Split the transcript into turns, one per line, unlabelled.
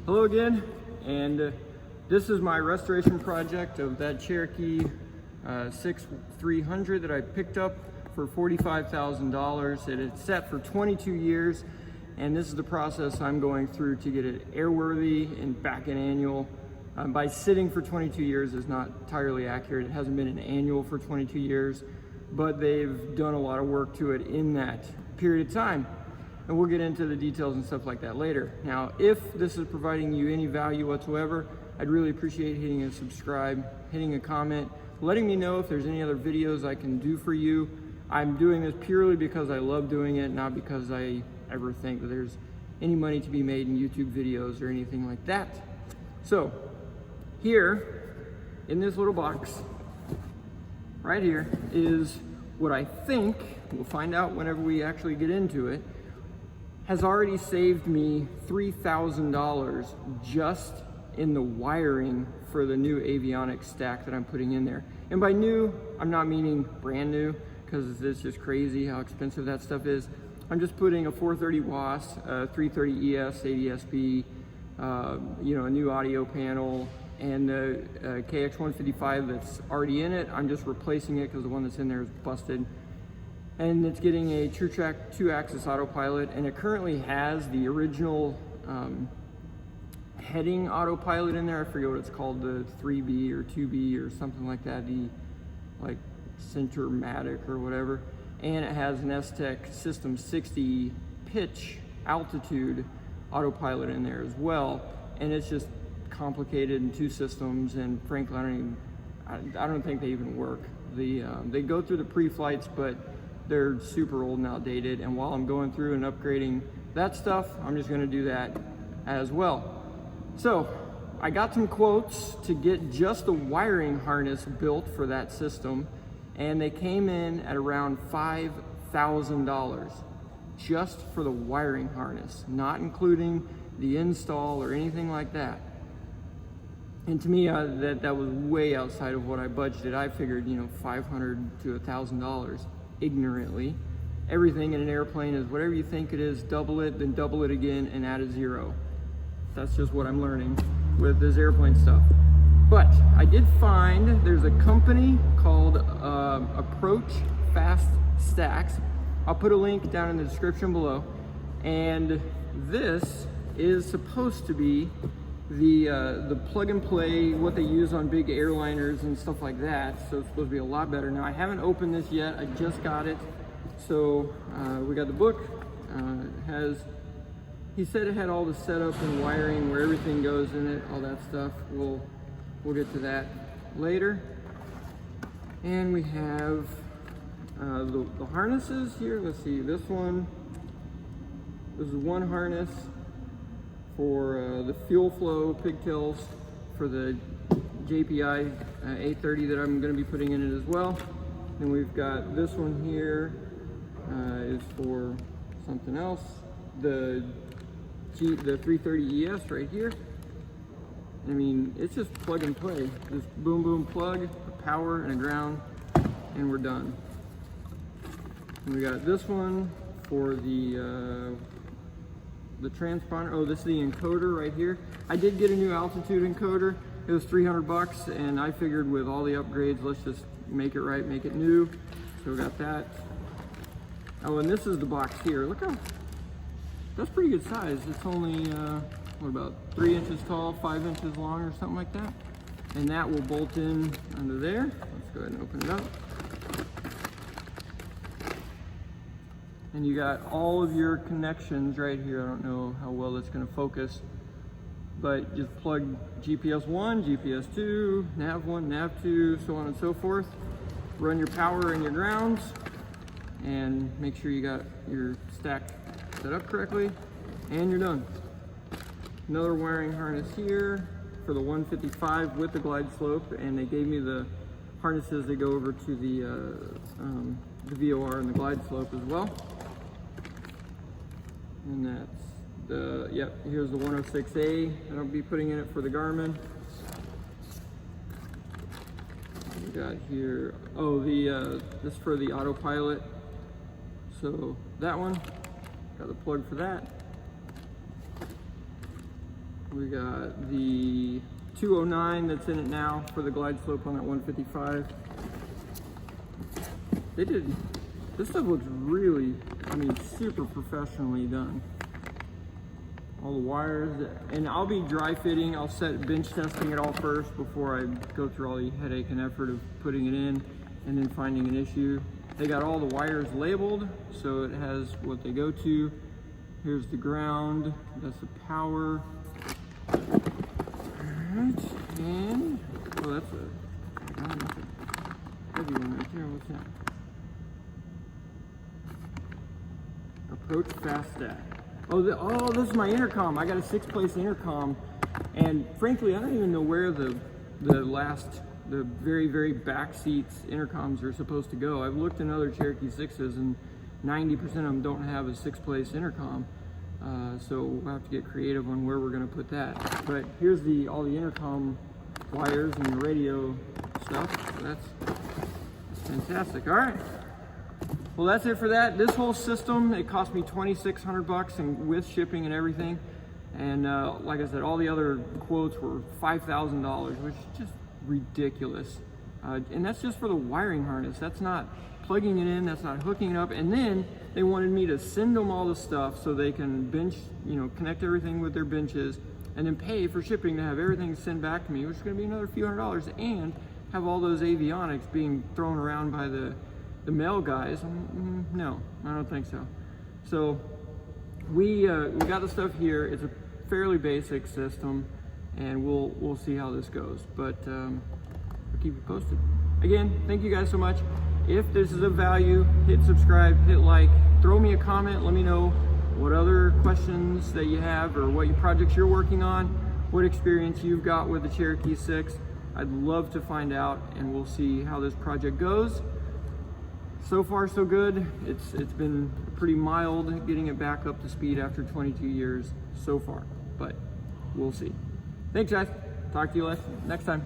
Hello again, and this is my restoration project of that Cherokee 6300 that I picked up for $45,000. It is set for 22 years, and this is the process I'm going through to get it airworthy and back in annual. By sitting for 22 years is not entirely accurate. It hasn't been an annual for 22 years, but they've done a lot of work to it in that period of time. And we'll get into the details and stuff like that later. Now, if this is providing you any value whatsoever, I'd really appreciate hitting a subscribe, hitting a comment, letting me know if there's any other videos I can do for you. I'm doing this purely because I love doing it, not because I ever think that there's any money to be made in YouTube videos or anything like that. So, here, in this little box, right here, is what I think, we'll find out whenever we actually get into it, has already saved me $3,000 just in the wiring for the new avionics stack that I'm putting in there. And by new, I'm not meaning brand new, because it's just crazy how expensive that stuff is. I'm just putting a 430 WAS, 330 ES, 80 SB, a new audio panel, and the KX155 that's already in it. I'm just replacing it because the one that's in there is busted. And it's getting a TrueTrack 2-axis autopilot, and it currently has the original heading autopilot in there. I forget what it's called, the 3B or 2B or something like that, the like Centermatic or whatever. And it has an S-Tech System 60 pitch altitude autopilot in there as well. And it's just complicated in two systems, and frankly, I don't think they even work. They go through the pre-flights, but they're super old and outdated, and while I'm going through and upgrading that stuff, I'm just going to do that as well. So I got some quotes to get just the wiring harness built for that system, and they came in at around $5,000 just for the wiring harness, not including the install or anything like that. And to me, that was way outside of what I budgeted. I figured, $500 to $1,000 ignorantly. Everything in an airplane is whatever you think it is, double it, then double it again, and add a zero. That's just what I'm learning with this airplane stuff. But I did find there's a company called Approach Fast Stacks. I'll put a link down in the description below. And this is supposed to be the plug and play, what they use on big airliners and stuff like that. So it's supposed to be a lot better. Now, I haven't opened this yet. I just got it. So we got the book. He said it had all the setup and wiring, where everything goes in it, all that stuff. We'll get to that later. And we have the harnesses here. Let's see, this is one harness for the fuel flow pigtails for the JPI 830 that I'm going to be putting in it as well. Then we've got this one here is for something else. The 330 ES right here. I mean, it's just plug and play. Just boom, boom, plug, a power and a ground, and we're done. And we got this one for the transponder. Oh, this is the encoder right here. I did get a new altitude encoder. It was $300, and I figured with all the upgrades, let's just make it right, make it new. So we got that. Oh, and this is the box here. Look how, that's pretty good size. It's only, what, about 3 inches tall, 5 inches long or something like that. And that will bolt in under there. Let's go ahead and open it up. And you got all of your connections right here. I don't know how well that's going to focus, but just plug GPS 1, GPS 2, nav 1, nav 2, so on and so forth. Run your power and your grounds, and make sure you got your stack set up correctly, and you're done. Another wiring harness here for the 155 with the glide slope, and they gave me the harnesses that go over to the VOR and the glide slope as well. And that's here's the 106A that I'll be putting in it for the Garmin. We got here, this for the autopilot. So that one, got the plug for that. We got the 209 that's in it now for the glide slope on that 155. This stuff looks really, I mean, super professionally done. All the wires, and I'll be dry fitting. I'll set bench testing it all first before I go through all the headache and effort of putting it in and then finding an issue. They got all the wires labeled, so it has what they go to. Here's the ground, that's the power. Alright, and, oh, that's a heavy one right there. What's that? Approach fast stack. Oh, this is my intercom. I got a 6-place intercom, and frankly, I don't even know where the very, very back seats intercoms are supposed to go. I've looked in other Cherokee 6s, and 90% of them don't have a 6-place intercom. So we'll have to get creative on where we're going to put that. But here's all the intercom wires and the radio stuff. So that's fantastic. All right. Well, that's it for that. This whole system, it cost me $2,600 and with shipping and everything. And like I said, all the other quotes were $5,000, which is just ridiculous. And that's just for the wiring harness. That's not plugging it in, that's not hooking it up. And then they wanted me to send them all the stuff so they can bench, connect everything with their benches and then pay for shipping to have everything sent back to me, which is going to be another few $100s, and have all those avionics being thrown around by the mail guys. No, I don't think so. So we got the stuff here. It's a fairly basic system, and we'll see how this goes. But I'll keep you posted. Again, thank you guys so much. If this is of value, hit subscribe, hit like, throw me a comment. Let me know what other questions that you have or what projects you're working on, what experience you've got with the Cherokee 6. I'd love to find out, and we'll see how this project goes. So far, so good. It's been pretty mild getting it back up to speed after 22 years so far, but we'll see. Thanks, guys. Talk to you next time.